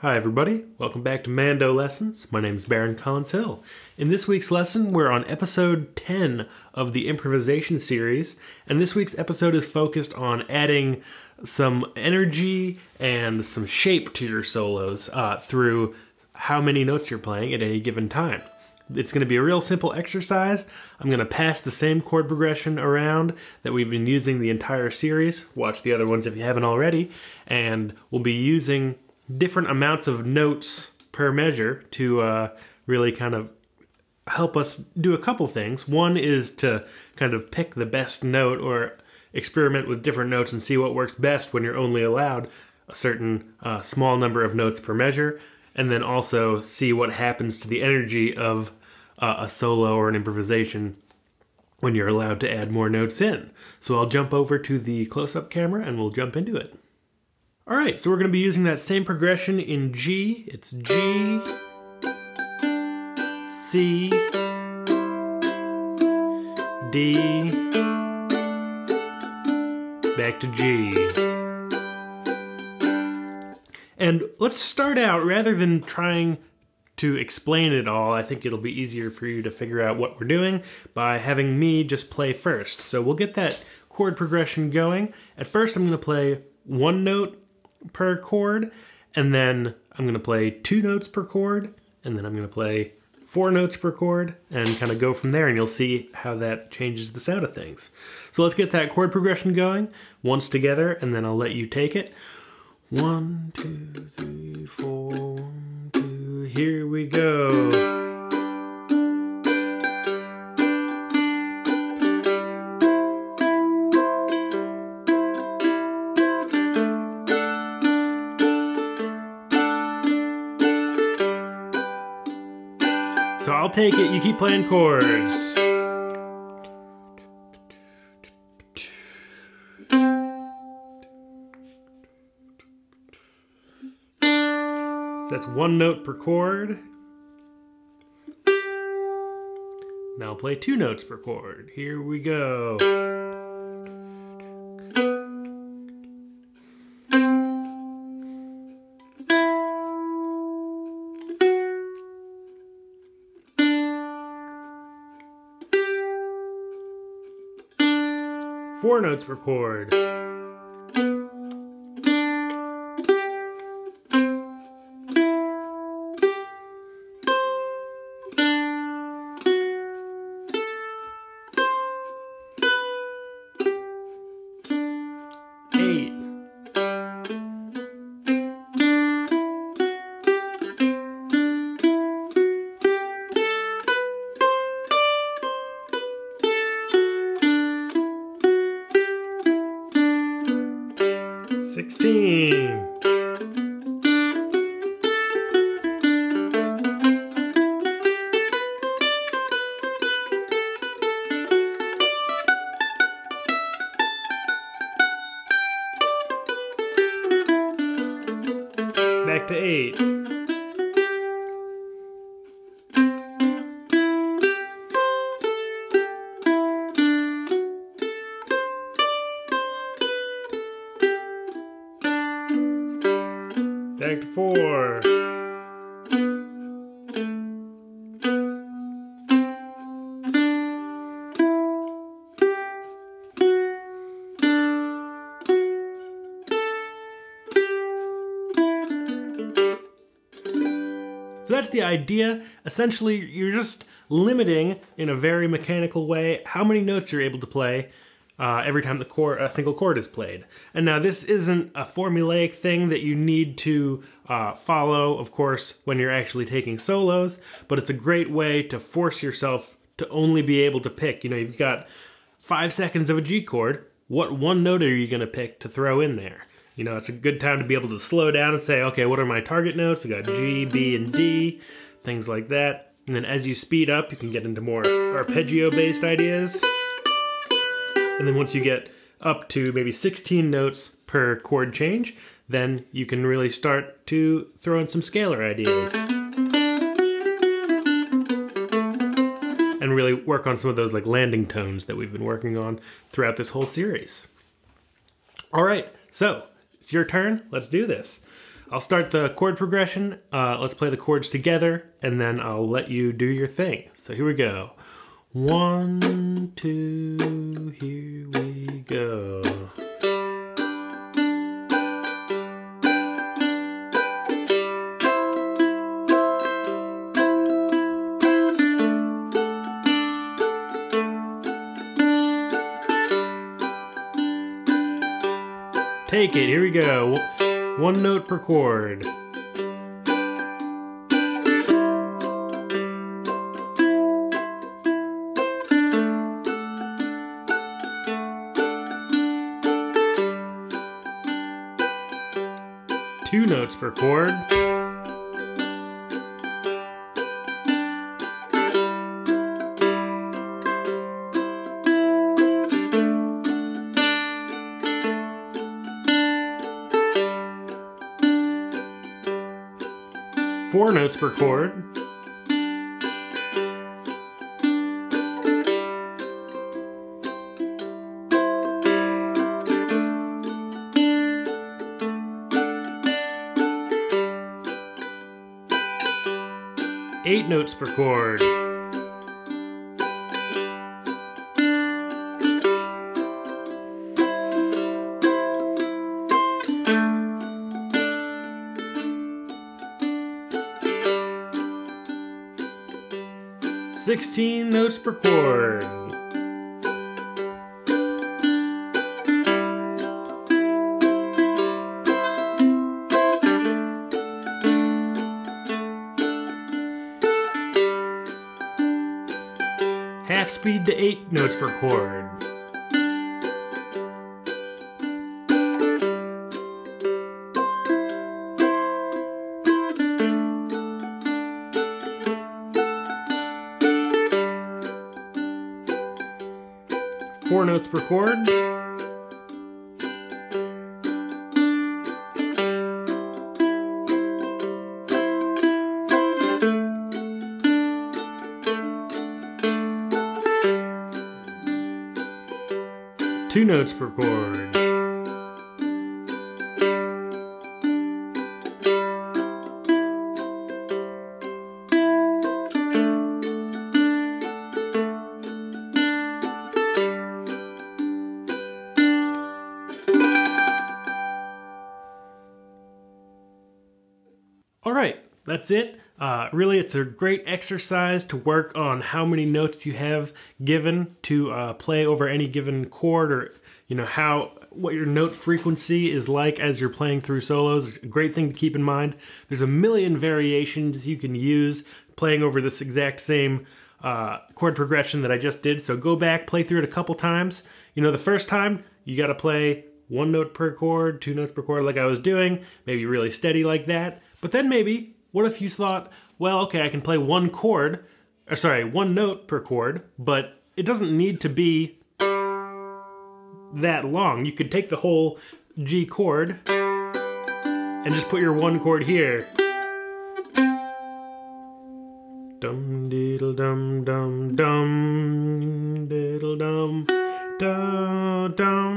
Hi everybody, welcome back to Mando Lessons. My name is Baron Collins Hill. In this week's lesson, we're on episode 10 of the Improvisation series, and this week's episode is focused on adding some energy and some shape to your solos through how many notes you're playing at any given time. It's going to be a real simple exercise. I'm going to pass the same chord progression around that we've been using the entire series. Watch the other ones if you haven't already. And we'll be using different amounts of notes per measure to really kind of help us do a couple things. One is to kind of pick the best note or experiment with different notes and see what works best when you're only allowed a certain small number of notes per measure, and then also see what happens to the energy of a solo or an improvisation when you're allowed to add more notes in. So I'll jump over to the close-up camera and we'll jump into it. All right, so we're going to be using that same progression in G. It's G, C, D, back to G. And let's start out, rather than trying to explain it all, I think it'll be easier for you to figure out what we're doing by having me just play first. So we'll get that chord progression going. At first I'm going to play one note per chord, and then I'm going to play 2 notes per chord, and then I'm going to play 4 notes per chord, and kind of go from there, and you'll see how that changes the sound of things. So let's get that chord progression going once together, and then I'll let you take it. 1, 2, 3, 4, 1, 2, here we go. So I'll take it, you keep playing chords. So that's 1 note per chord. Now I'll play 2 notes per chord. Here we go. Four notes per chord. 8. Back to 8. Back to 4. So that's the idea. Essentially, you're just limiting, in a very mechanical way, how many notes you're able to play every time a single chord is played. And now this isn't a formulaic thing that you need to follow, of course, when you're actually taking solos, but it's a great way to force yourself to only be able to pick. You know, you've got 5 seconds of a G chord. What 1 note are you going to pick to throw in there? You know, it's a good time to be able to slow down and say, okay, what are my target notes? We got G, B, and D, things like that. And then as you speed up, you can get into more arpeggio-based ideas. And then once you get up to maybe 16 notes per chord change, then you can really start to throw in some scalar ideas. And really work on some of those like landing tones that we've been working on throughout this whole series. All right, so it's your turn. Let's do this. I'll start the chord progression. Let's play the chords together, and then I'll let you do your thing. So here we go. 1, 2, here we go. Take it, here we go. 1 note per chord. Two notes per chord. Four notes per chord. Eight notes per chord. Sixteen notes per chord. Half speed to 8 notes per chord. Four notes per chord. Two notes per chord. All right, that's it. Really, it's a great exercise to work on how many notes you have given to play over any given chord, or what your note frequency is like as you're playing through solos. A great thing to keep in mind. There's a million variations you can use playing over this exact same chord progression that I just did. So go back, play through it a couple times. The first time you got to play 1 note per chord, 2 notes per chord like I was doing, maybe really steady like that. But then maybe, what if you thought, well, okay, I can play 1 note per chord, but it doesn't need to be that long. You could take the whole G chord and just put your 1 chord here. Dum diddle dum dum dum diddle dum da dum.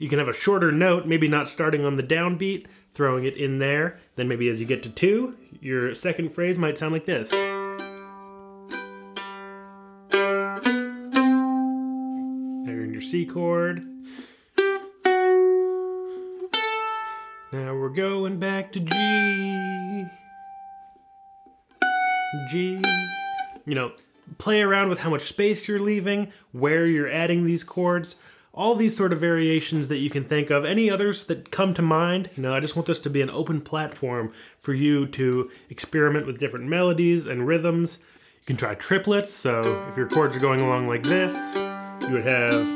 You can have a shorter note, maybe not starting on the downbeat, throwing it in there. Then maybe as you get to 2, your second phrase might sound like this. There in your C chord. Now we're going back to G. G. Play around with how much space you're leaving, where you're adding these chords. All these sort of variations that you can think of. Any others that come to mind? I just want this to be an open platform for you to experiment with different melodies and rhythms. You can try triplets, so if your chords are going along like this, you would have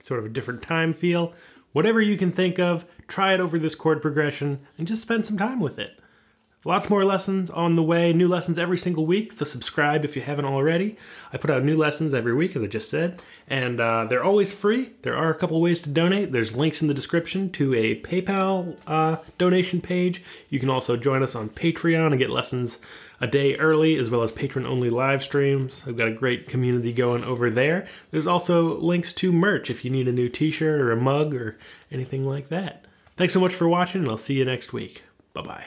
sort of a different time feel. Whatever you can think of, try it over this chord progression and just spend some time with it. Lots more lessons on the way, new lessons every single week, so subscribe if you haven't already. I put out new lessons every week, as I just said, and they're always free. There are a couple ways to donate. There's links in the description to a PayPal donation page. You can also join us on Patreon and get lessons a day early, as well as patron-only live streams. I've got a great community going over there. There's also links to merch if you need a new t-shirt or a mug or anything like that. Thanks so much for watching, and I'll see you next week. Bye-bye.